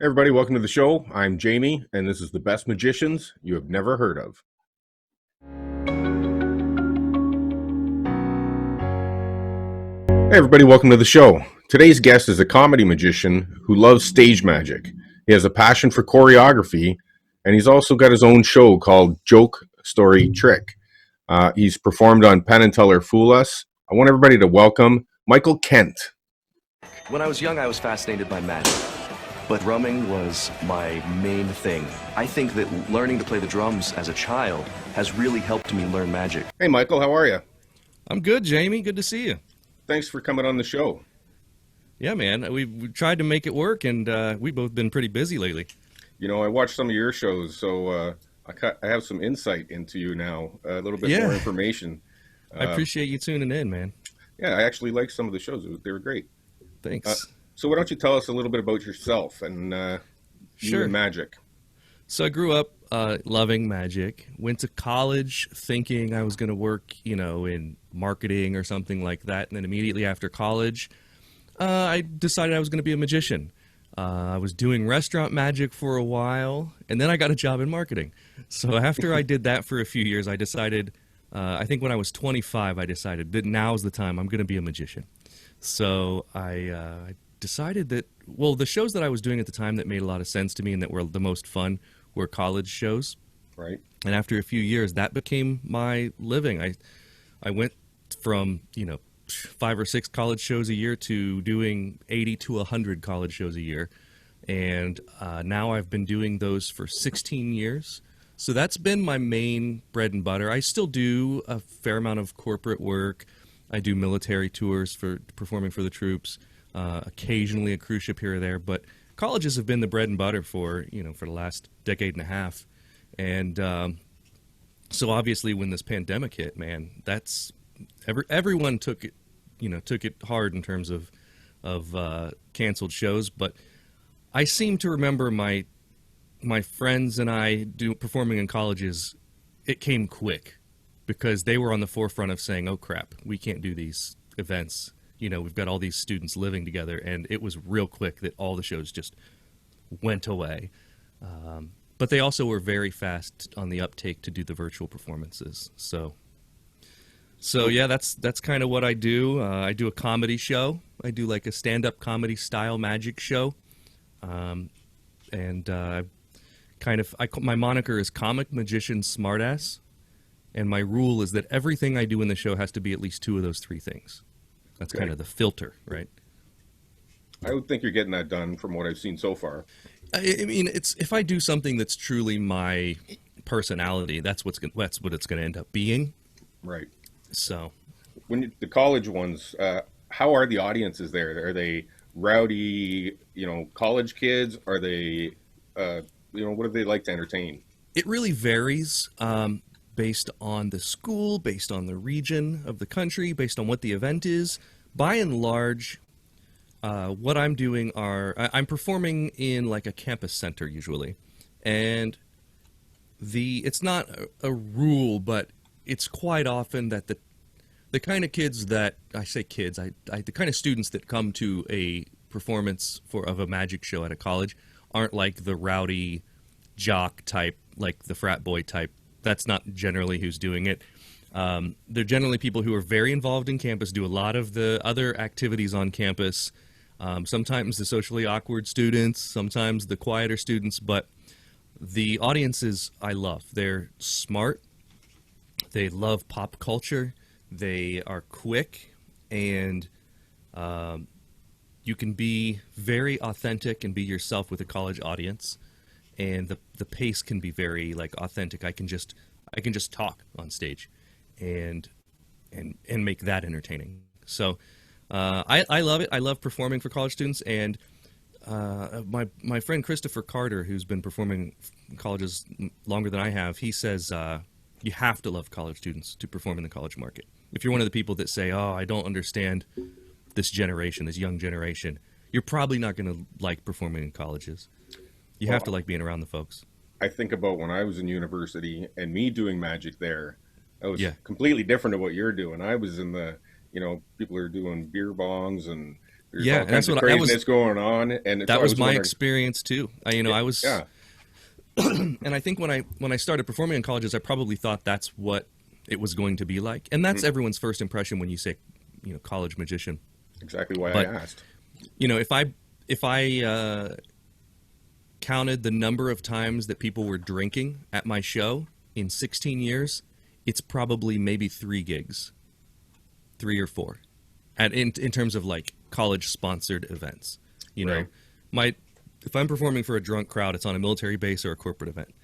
Hey everybody, welcome to the show. I'm Jamie, and this is the best magicians you have never heard of. Hey everybody, welcome to the show. Today's guest is a comedy magician who loves stage magic. He has a passion for choreography, and he's also got his own show called Joke, Story, Trick. He's performed on Penn and Teller Fool Us. I want everybody to welcome Michael Kent. When I was young, I was fascinated by magic, but drumming was my main thing. I think that learning to play the drums as a child has really helped me learn magic. Hey Michael, how are you? I'm good, Jamie. Good to see you. Thanks for coming on the show. Yeah, man. We've tried to make it work, and we've both been pretty busy lately. You know, I watched some of your shows, so I have some insight into you now, a little bit Yeah. more information. I appreciate you tuning in, man. Yeah, I actually liked some of the shows. They were great. Thanks. So why don't you tell us a little bit about yourself and you Sure. and magic? So I grew up loving magic. Went to college thinking I was going to work, in marketing or something like that. And then immediately after college, I decided I was going to be a magician. I was doing restaurant magic for a while, and then I got a job in marketing. So after I did that for a few years, I decided, I think when I was 25, I decided that now's the time I'm going to be a magician. So I decided that, well, the shows that I was doing at the time that made a lot of sense to me and that were the most fun were college shows. Right. And after a few years, that became my living. I went from, 5 or 6 college shows a year to doing 80 to 100 college shows a year. And now I've been doing those for 16 years. So that's been my main bread and butter. I still do a fair amount of corporate work. I do military tours for performing for the troops, occasionally a cruise ship here or there. But colleges have been the bread and butter for the last decade and a half. And so obviously when this pandemic hit, man, that's everyone took it hard in terms of canceled shows. But I seem to remember my friends and I performing in colleges. It came quick because they were on the forefront of saying, "Oh crap, we can't do these events. We've got all these students living together," and it was real quick that all the shows just went away. But they also were very fast on the uptake to do the virtual performances. So yeah, that's kind of what I do. I do a comedy show. I do like a stand-up comedy style magic show, and my moniker is Comic Magician Smartass, and my rule is that everything I do in the show has to be at least 2 of those 3 things. That's Okay. kind of the filter, right? I would think you're getting that done from what I've seen so far. I mean, it's if I do something that's truly my personality, that's what it's going to end up being. Right. So, The college ones, how are the audiences there? Are they rowdy, college kids? Are they, what do they like to entertain? it really varies based on the school, based on the region of the country, based on what the event is. By and large, what I'm doing I'm performing in like a campus center usually, and it's not a rule, but it's quite often that the kind of kids that I say kids, the kind of students that come to a performance of a magic show at a college aren't like the rowdy jock type, like the frat boy type. That's not generally who's doing it. They're generally people who are very involved in campus, do a lot of the other activities on campus. Sometimes the socially awkward students, sometimes the quieter students, but the audiences I love. They're smart. They love pop culture. They are quick, and you can be very authentic and be yourself with a college audience. And the pace can be very like authentic. I can just talk on stage, and make that entertaining. So I love it. I love performing for college students, and my friend Christopher Carter, who's been performing in colleges longer than I have, he says you have to love college students to perform in the college market. If you're one of the people that say, "Oh, I don't understand this generation, this young generation," you're probably not going to like performing in colleges. You have to like being around the folks. I think about when I was in university and me doing magic there. That was Yeah. completely different to what you're doing. I was in the, people are doing beer bongs and There's Yeah, all and that's kinds of what that craziness going on, and that so I was was my wondering. experience too. I was, Yeah, and I think when I started performing in colleges, I probably thought that's what it was going to be like, and that's everyone's first impression when you say, college magician. exactly why I But asked. If I counted the number of times that people were drinking at my show in 16 years, it's probably maybe 3 gigs, 3 or 4, and in terms of like college sponsored events. Right. If I'm performing for a drunk crowd, it's on a military base or a corporate event.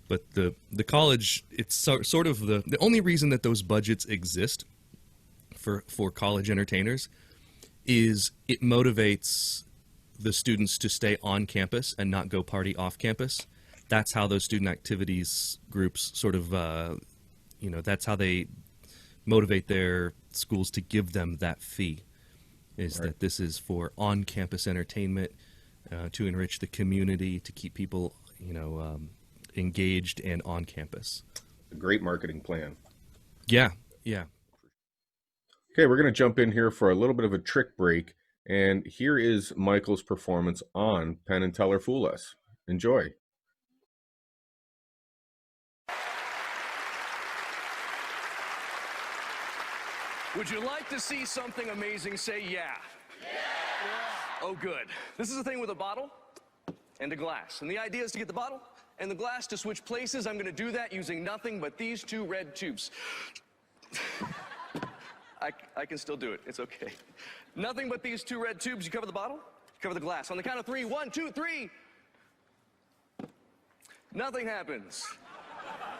But the college, it's sort of the only reason that those budgets exist for college entertainers is it motivates the students to stay on campus and not go party off campus. That's how those student activities groups sort of, that's how they motivate their schools to give them that fee, is Right. that this is for on-campus entertainment, to enrich the community, to keep people, engaged and on campus. A great marketing plan. Yeah, yeah. Okay, we're going to jump in here for a little bit of a trick break, and here is Michael's performance on Penn and Teller Fool Us. Enjoy. Would you like to see something amazing? Say yeah. Oh, good. This is a thing with a bottle and a glass. And the idea is to get the bottle and the glass to switch places. I'm going to do that using nothing but these 2 red tubes. I can still do it. It's okay. Nothing but these 2 red tubes. You cover the bottle, you cover the glass. On the count of 3, 1, 2, 3. Nothing happens.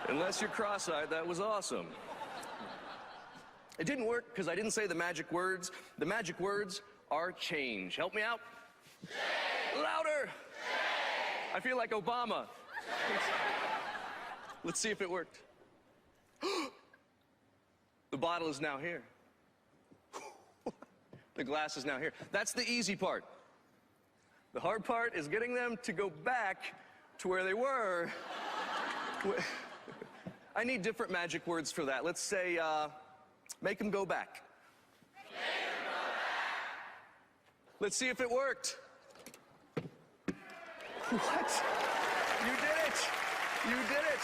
Unless you're cross-eyed, that was awesome. It didn't work because I didn't say the magic words. The magic words are change. Help me out. Change. Louder. Change. I feel like Obama. Let's see if it worked. The bottle is now here. The glass is now here. That's the easy part. The hard part is getting them to go back to where they were. I need different magic words for that. Let's say, make them go back. Make them go back. Let's see if it worked. What? You did it. You did it.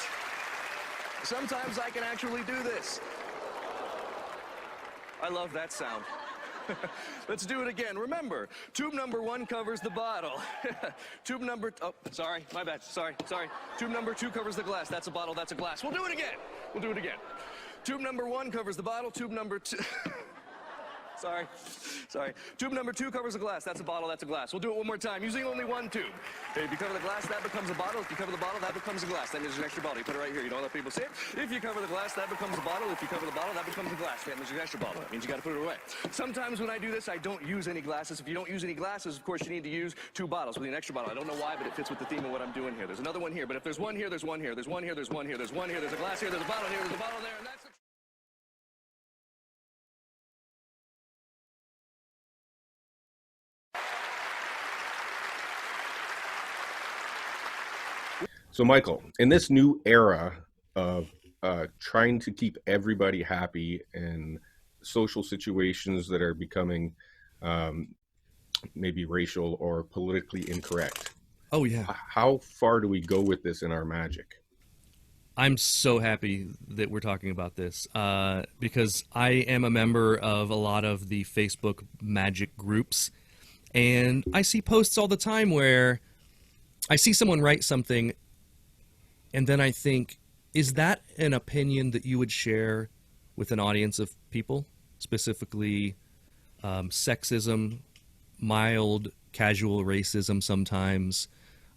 Sometimes I can actually do this. I love that sound. Let's do it again. Remember, tube number 1 covers the bottle. Tube number, oh, sorry, my bad, sorry. Tube number 2 covers the glass. That's a bottle, that's a glass. We'll do it again. We'll do it again. Tube number 1 covers the bottle. Tube number 2, sorry. Tube number 2 covers the glass. That's a bottle, that's a glass. We'll do it one more time, using only 1 tube. If you cover the glass, that becomes a bottle. If you cover the bottle, that becomes a glass. That means there's an extra bottle. You put it right here. You don't let people see it. If you cover the glass, that becomes a bottle. If you cover the bottle, that becomes a glass. That means there's an extra bottle. That means you got to put it away. Sometimes when I do this, I don't use any glasses. If you don't use any glasses, of course, you need to use 2 bottles with an extra bottle. I don't know why, but it fits with the theme of what I'm doing here. There's another one here, but if there's one here, there's one here. There's one here, there's one here, there's one here, there's a glass here, there's a bottle here, there's a bottle there, and that's the So, Michael, in this new era of trying to keep everybody happy and social situations that are becoming maybe racial or politically incorrect, Oh yeah. how far do we go with this in our magic? I'm so happy that we're talking about this because I am a member of a lot of the Facebook magic groups, and I see posts all the time where I see someone write something, and then I think, is that an opinion that you would share with an audience of people, specifically sexism, mild casual racism sometimes,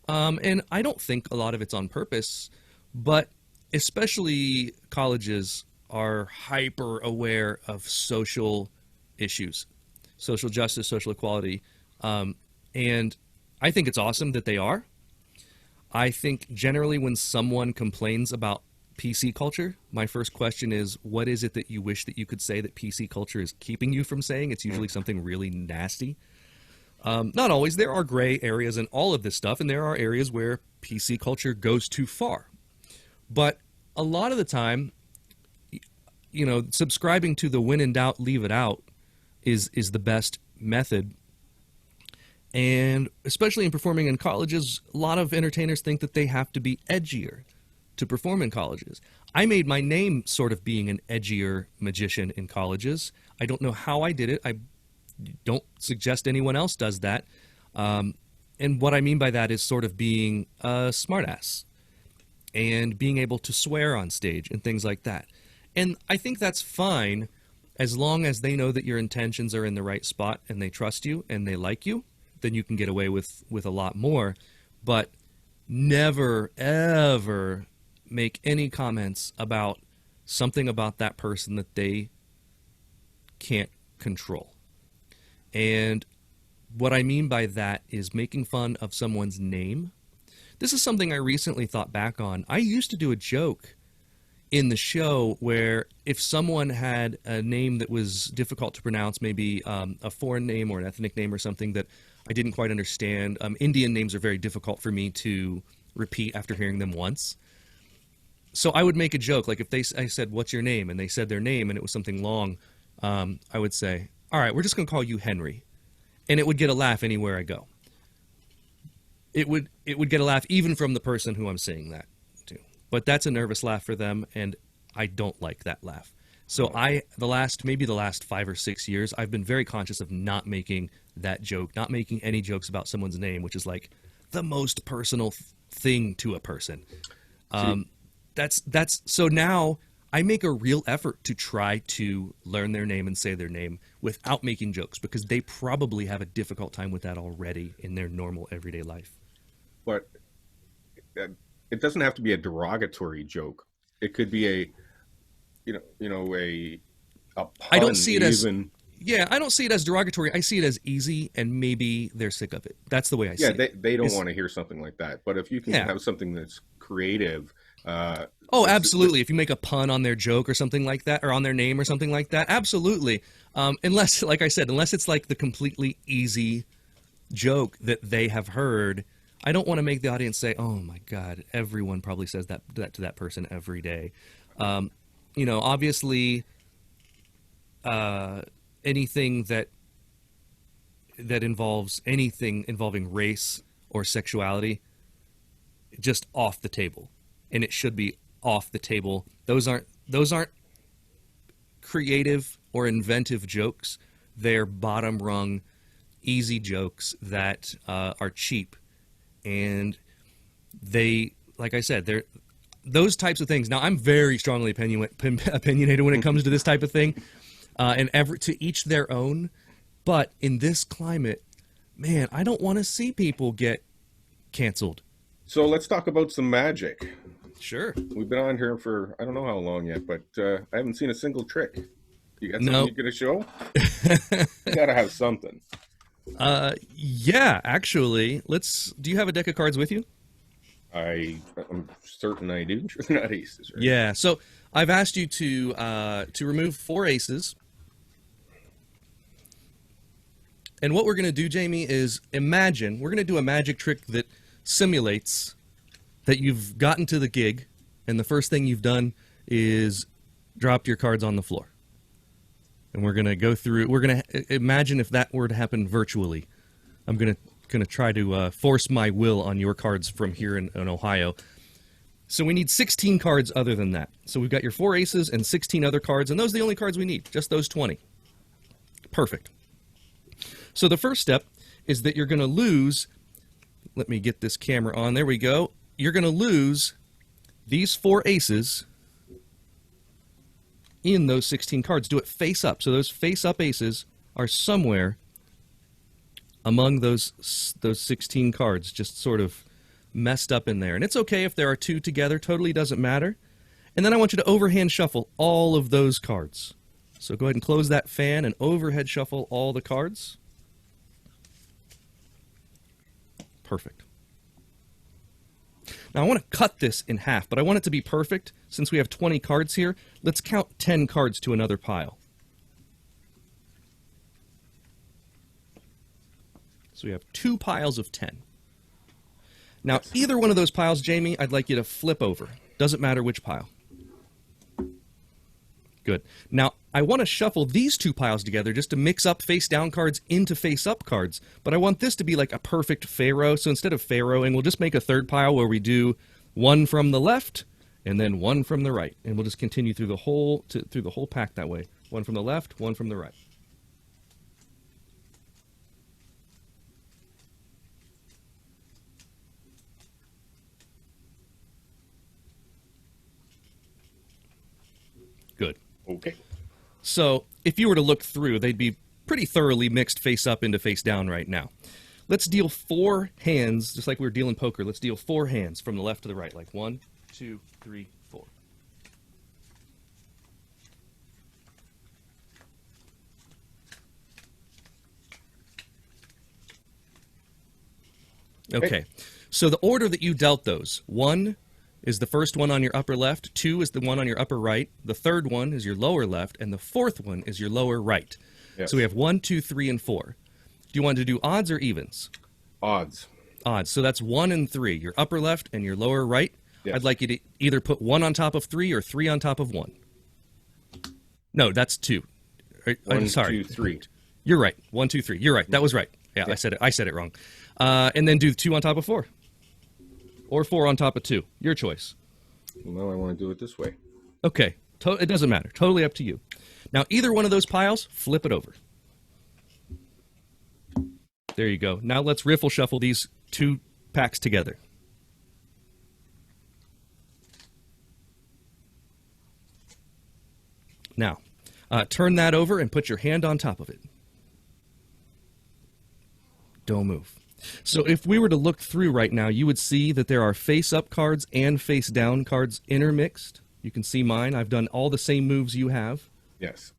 and I don't think a lot of it's on purpose, but especially colleges are hyper aware of social issues, social justice, social equality, and I think it's awesome that they are. I think generally when someone complains about PC culture, my first question is, what is it that you wish that you could say that PC culture is keeping you from saying? It's usually something really nasty. Not always. There are gray areas in all of this stuff, and there are areas where PC culture goes too far. But a lot of the time, subscribing to the when in doubt, leave it out is the best method And especially in performing in colleges, a lot of entertainers think that they have to be edgier to perform in colleges. I made my name sort of being an edgier magician in colleges. I don't know how I did it. I don't suggest anyone else does that. And what I mean by that is sort of being a smartass and being able to swear on stage and things like that. And I think that's fine as long as they know that your intentions are in the right spot and they trust you and they like you, then you can get away with a lot more. But never, ever make any comments about something about that person that they can't control. And what I mean by that is making fun of someone's name. This is something I recently thought back on. I used to do a joke in the show where if someone had a name that was difficult to pronounce, maybe a foreign name or an ethnic name or something that I didn't quite understand. Indian names are very difficult for me to repeat after hearing them once. So I would make a joke, like if I said, "What's your name?" and they said their name and it was something long, I would say, "All right, we're just going to call you Henry." And it would get a laugh anywhere I go. It would get a laugh even from the person who I'm saying that to. But that's a nervous laugh for them, and I don't like that laugh. So the last 5 or 6 years, I've been very conscious of not making that joke, not making any jokes about someone's name, which is like the most personal thing to a person. So now I make a real effort to try to learn their name and say their name without making jokes, because they probably have a difficult time with that already in their normal everyday life. But it doesn't have to be a derogatory joke. It could be a pun. I don't see it as I don't see it as derogatory. I see it as easy, and maybe they're sick of it. That's the way I see it. Yeah, they don't want to hear something like that. But if you can have something that's creative. Absolutely. If you make a pun on their joke or something like that, or on their name or something like that, absolutely. Unless, like I said, unless it's like the completely easy joke that they have heard, I don't want to make the audience say, "Oh my God, everyone probably says that to that person every day." Obviously, anything that involves anything involving race or sexuality, just off the table. And it should be off the table. Those aren't creative or inventive jokes. They're bottom rung, easy jokes that are cheap, and they, like I said, they're those types of things. Now, I'm very strongly opinionated when it comes to this type of thing, and to each their own. But in this climate, man, I don't want to see people get canceled. So let's talk about some magic. Sure. We've been on here for I don't know how long yet, but I haven't seen a single trick. You got something you're going to show? You got to have something. Yeah, actually. Do you have a deck of cards with you? I'm certain I do. They're not aces, right? Yeah, so I've asked you to remove 4 aces. And what we're going to do, Jamie, is imagine, we're going to do a magic trick that simulates that you've gotten to the gig, and the first thing you've done is dropped your cards on the floor. And we're going to go through, we're going to imagine if that were to happen virtually. I'm going to try to force my will on your cards from here in Ohio. So we need 16 cards other than that. So we've got your 4 aces and 16 other cards, and those are the only cards we need, just those 20. Perfect. So the first step is that you're going to lose, let me get this camera on, there we go. You're going to lose these 4 aces in those 16 cards. Do it face up. So those face up aces are somewhere among those 16 cards, just sort of messed up in there. And it's okay if there are 2 together, totally doesn't matter. And then I want you to overhand shuffle all of those cards. So go ahead and close that fan and overhead shuffle all the cards. Perfect. Now, I want to cut this in half, but I want it to be perfect. Since we have 20 cards here, let's count 10 cards to another pile. So we have 2 piles of 10. Now, either one of those piles, Jamie, I'd like you to flip over. Doesn't matter which pile. Good. Now, I want to shuffle these two piles together just to mix up face-down cards into face-up cards, but I want this to be like a perfect pharaoh, so instead of pharaohing, we'll just make a third pile where we do one from the left and then one from the right, and we'll just continue through the whole pack that way. One from the left, one from the right. Good. Okay. So if you were to look through, they'd be pretty thoroughly mixed face up into face down right now. Let's deal 4 hands, just like we were dealing poker. Let's deal 4 hands from the left to the right, like 1, 2, 3, 4. Okay, so the order that you dealt those, 1 is the first one on your upper left, 2 is the one on your upper right, the third one is your lower left, and the fourth one is your lower right. Yes. So we have 1, 2, 3, and 4. Do you want to do odds or evens? Odds. Odds. So that's 1 and 3, your upper left and your lower right. Yes. I'd like you to either put 1 on top of 3 or 3 on top of 1. No, that's 2. I'm 1, sorry. 2, 3. You're right. 1, 2, 3. You're right. That was right. Yeah, Yeah. I said it wrong. And then do 2 on top of 4. Or 4 on top of 2. Your choice. Well, I want to do it this way. Okay. It doesn't matter. Totally up to you. Now, either one of those piles, flip it over. There you go. Now let's riffle shuffle these 2 packs together. Now, turn that over and put your hand on top of it. Don't move. So if we were to look through right now, you would see that there are face-up cards and face-down cards intermixed. You can see mine. I've done all the same moves you have. Yes.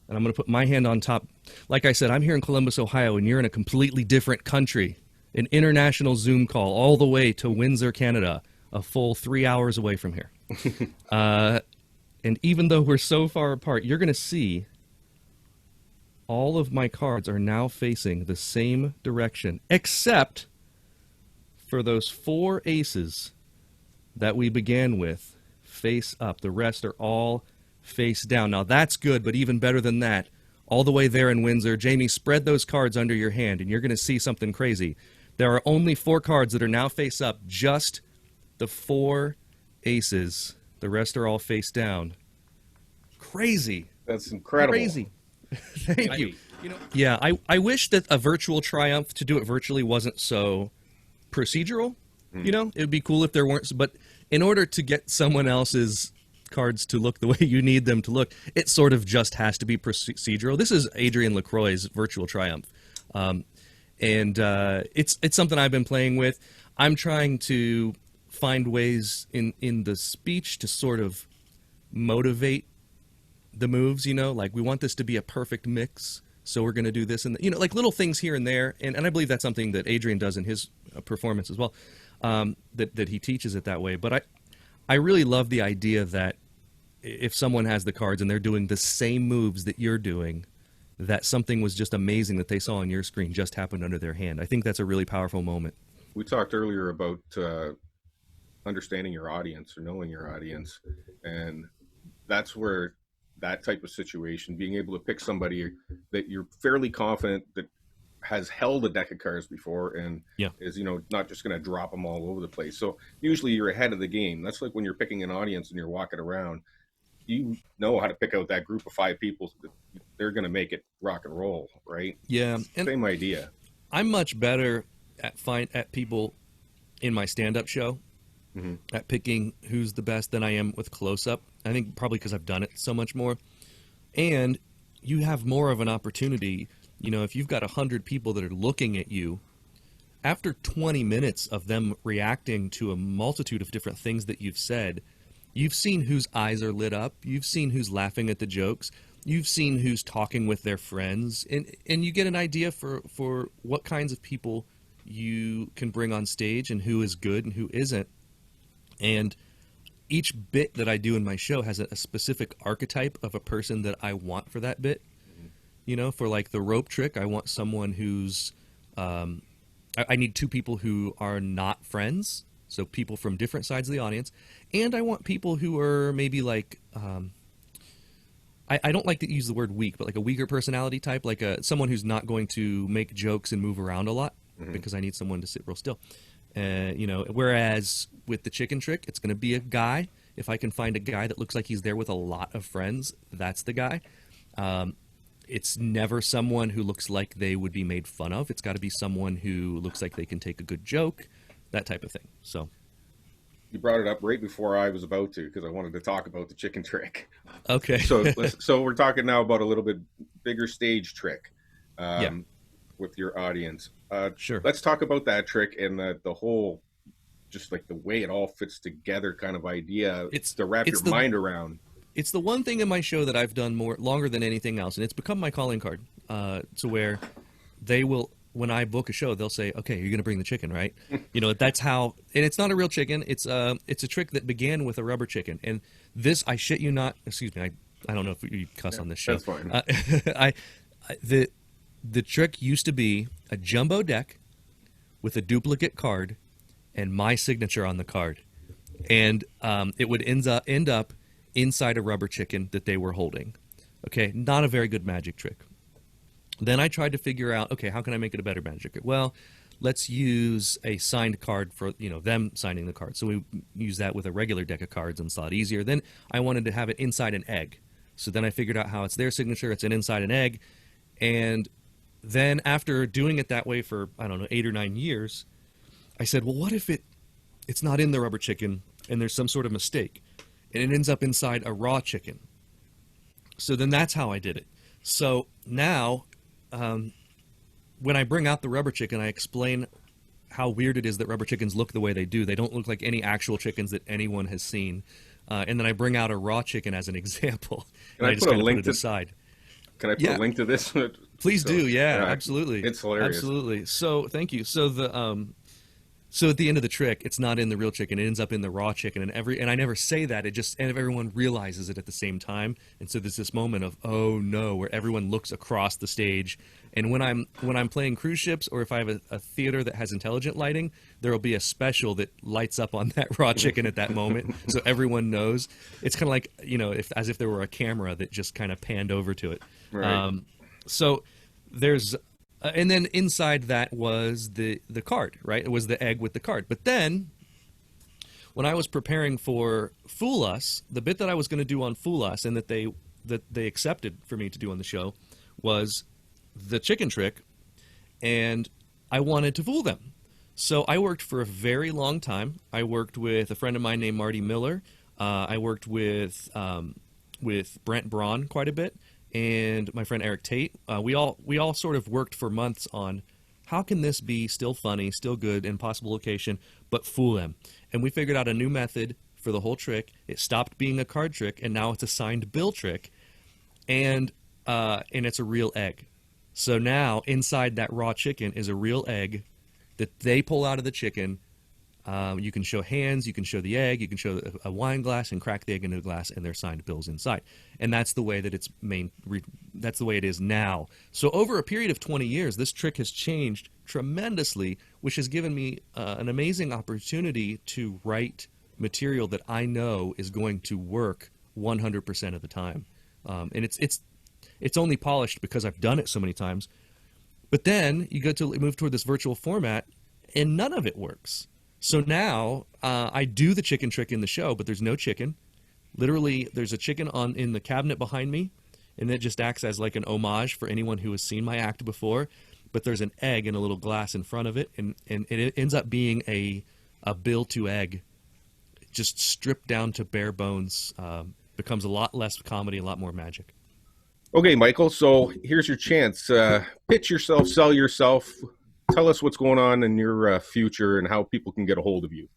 And I'm going to put my hand on top. Like I said, I'm here in Columbus, Ohio, and you're in a completely different country. An international Zoom call all the way to Windsor, Canada, a full 3 hours away from here. And even though we're so far apart, you're going to see all of my cards are now facing the same direction, except for those 4 aces that we began with face up. The rest are all face down. Now that's good, but even better than that, all the way there in Windsor, Jamie, spread those cards under your hand, and you're going to see something crazy. There are only 4 cards that are now face up, just the 4 aces. The rest are all face down. Crazy. That's incredible. Crazy. Thank you. Yeah, I wish that a virtual triumph, to do it virtually, wasn't so procedural. You know, it would be cool if there weren't, but in order to get someone else's cards to look the way you need them to look, it sort of just has to be procedural. This is Adrian LaCroix's virtual triumph. And it's something I've been playing with. I'm trying to find ways in the speech to sort of motivate the moves, you know, like we want this to be a perfect mix, so we're going to do this, and you know, like little things here and there, and I believe that's something that Adrian does in his performance as well, that he teaches it that way. But I really love the idea that if someone has the cards and they're doing the same moves that you're doing, that something was just amazing that they saw on your screen just happened under their hand. I think that's a really powerful moment. We talked earlier about understanding your audience or knowing your audience, and that's where that type of situation, being able to pick somebody that you're fairly confident that has held a deck of cards before and is, you know, not just going to drop them all over the place. So usually you're ahead of the game. That's like when you're picking an audience and you're walking around, you know how to pick out that group of 5 people that they're going to make it rock and roll, right? Yeah. And same idea. I'm much better at people in my stand-up show at picking who's the best than I am with close-up. I think probably because I've done it so much more. And you have more of an opportunity. You know, if you've got 100 people that are looking at you, after 20 minutes of them reacting to a multitude of different things that you've said, you've seen whose eyes are lit up, you've seen who's laughing at the jokes, you've seen who's talking with their friends, and you get an idea for what kinds of people you can bring on stage and who is good and who isn't. And each bit that I do in my show has a specific archetype of a person that I want for that bit. You know, for like the rope trick, I want someone who's I need 2 people who are not friends, So people from different sides of the audience. And I want people who are maybe like, I don't like to use the word weak, but like a weaker personality type, like someone who's not going to make jokes and move around a lot, because I need someone to sit real still. You know, whereas with the chicken trick, it's going to be a guy. If I can find a guy that looks like he's there with a lot of friends, that's the guy. It's never someone who looks like they would be made fun of. It's got to be someone who looks like they can take a good joke, that type of thing. So You brought it up right before I was about to, because I wanted to talk about the chicken trick. okay. So we're talking now about a little bit bigger stage trick Yeah. with your audience. Sure. Let's talk about that trick and the whole, just like the way it all fits together kind of idea. It's to wrap your mind around. It's the one thing in my show that I've done longer than anything else, and it's become my calling card. To where they will, when I book a show, they'll say, "Okay, you're going to bring the chicken, right?" You know, that's how. And it's not a real chicken. It's a trick that began with a rubber chicken. And this, I shit you not. Excuse me. I don't know if you cuss on this show. That's fine. The trick used to be a jumbo deck with a duplicate card and my signature on the card, and it would end up inside a rubber chicken that they were holding. Okay, not a very good magic trick. Then I tried to figure out, okay, how can I make it a better magic trick? Well, let's use a signed card for, you know, them signing the card. So we use that with a regular deck of cards, and it's a lot easier. Then I wanted to have it inside an egg. So then I figured out how it's their signature, it's inside an egg. And then after doing it that way for, I don't know, 8 or 9 years, I said, well, what if it's not in the rubber chicken and there's some sort of mistake, and it ends up inside a raw chicken? So then that's how I did it. So now, when I bring out the rubber chicken, I explain how weird it is that rubber chickens look the way they do. They don't look like any actual chickens that anyone has seen. And then I bring out a raw chicken as an example. Can and I just put a kind of link put it aside. Can I put a link to this? Please So, do. Yeah, absolutely. It's hilarious. Absolutely. So thank you. So so at the end of the trick, it's not in the real chicken; it ends up in the raw chicken, and I never say that. And everyone realizes it at the same time, and so there's this moment of, oh no, where everyone looks across the stage. And when I'm playing cruise ships, or if I have a theater that has intelligent lighting, there will be a special that lights up on that raw chicken at that moment, so everyone knows. It's kind of like, you know, as if there were a camera that just kind of panned over to it. Right. So there's. And then inside that was the card, right? It was the egg with the card. But then, when I was preparing for Fool Us, the bit that I was going to do on Fool Us, and that they accepted for me to do on the show, was the chicken trick, and I wanted to fool them. So I worked for a very long time. I worked with a friend of mine named Marty Miller. I worked with Brent Braun quite a bit. And my friend Eric Tate, we all sort of worked for months on how can this be still funny, still good, in possible location, but fool them. And we figured out a new method for the whole trick. It stopped being a card trick, and now it's a signed bill trick, and it's a real egg. So now inside that raw chicken is a real egg that they pull out of the chicken. You can show hands, you can show the egg, you can show a wine glass and crack the egg into the glass, and there's signed bills inside. And that's the way that that's the way it is now. So over a period of 20 years, this trick has changed tremendously, which has given me an amazing opportunity to write material that I know is going to work 100% of the time. And it's only polished because I've done it so many times. But then you go to move toward this virtual format, and none of it works. So now I do the chicken trick in the show, but there's no chicken. Literally, there's a chicken in the cabinet behind me, and it just acts as like an homage for anyone who has seen my act before. But there's an egg in a little glass in front of it, and it ends up being a bill to egg, just stripped down to bare bones. Becomes a lot less comedy, a lot more magic. Okay, Michael, so here's your chance. Pitch yourself, sell yourself. Tell us what's going on in your future and how people can get a hold of you.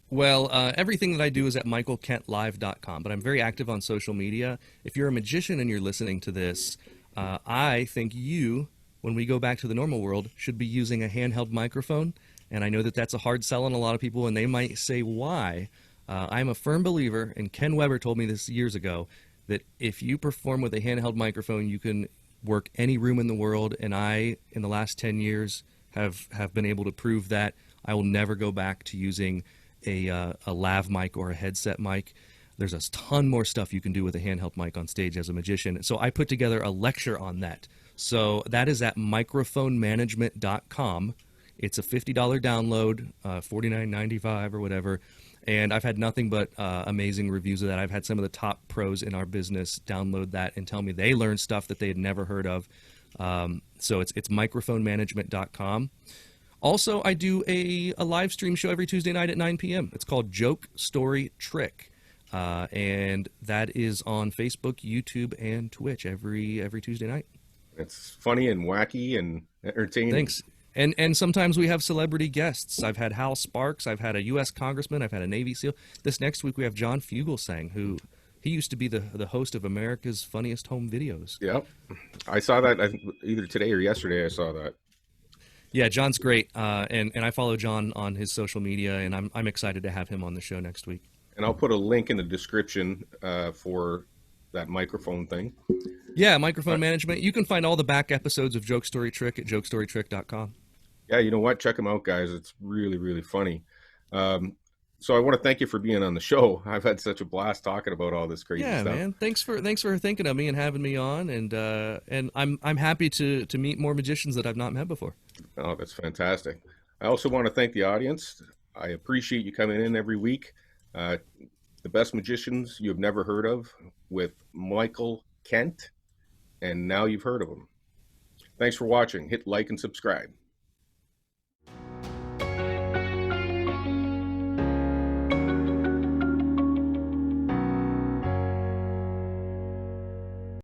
Well, everything that I do is at michaelkentlive.com, but I'm very active on social media. If you're a magician and you're listening to this, I think you, when we go back to the normal world, should be using a handheld microphone. And I know that that's a hard sell on a lot of people, and they might say, why? I'm a firm believer, and Ken Weber told me this years ago, that if you perform with a handheld microphone, you can work any room in the world. And I, in the last 10 years, have been able to prove that. I will never go back to using a lav mic or a headset mic. There's a ton more stuff you can do with a handheld mic on stage as a magician. So I put together a lecture on that. So that is at microphonemanagement.com. It's a $50 download, $49.95 or whatever. And I've had nothing but amazing reviews of that. I've had some of the top pros in our business download that and tell me they learned stuff that they had never heard of. So it's microphonemanagement.com. Also, I do a live stream show every Tuesday night at 9 p.m. It's called Joke, Story, Trick. And that is on Facebook, YouTube, and Twitch every Tuesday night. It's funny and wacky and entertaining. Thanks. And sometimes we have celebrity guests. I've had Hal Sparks. I've had a U.S. Congressman. I've had a Navy SEAL. This next week we have John Fugelsang, who he used to be the host of America's Funniest Home Videos. Yep. I saw that either today or yesterday. I saw that. Yeah, John's great. And I follow John on his social media, and I'm excited to have him on the show next week. And I'll put a link in the description for that microphone thing. Yeah, microphone management. You can find all the back episodes of Joke Story Trick at jokestorytrick.com. Yeah, you know what? Check them out, guys. It's really, really funny. So I want to thank you for being on the show. I've had such a blast talking about all this crazy stuff. Yeah, man. Thanks for thinking of me and having me on. And I'm happy to meet more magicians that I've not met before. Oh, that's fantastic. I also want to thank the audience. I appreciate you coming in every week. The best magicians you have never heard of with Michael Kent, and now you've heard of him. Thanks for watching. Hit like and subscribe.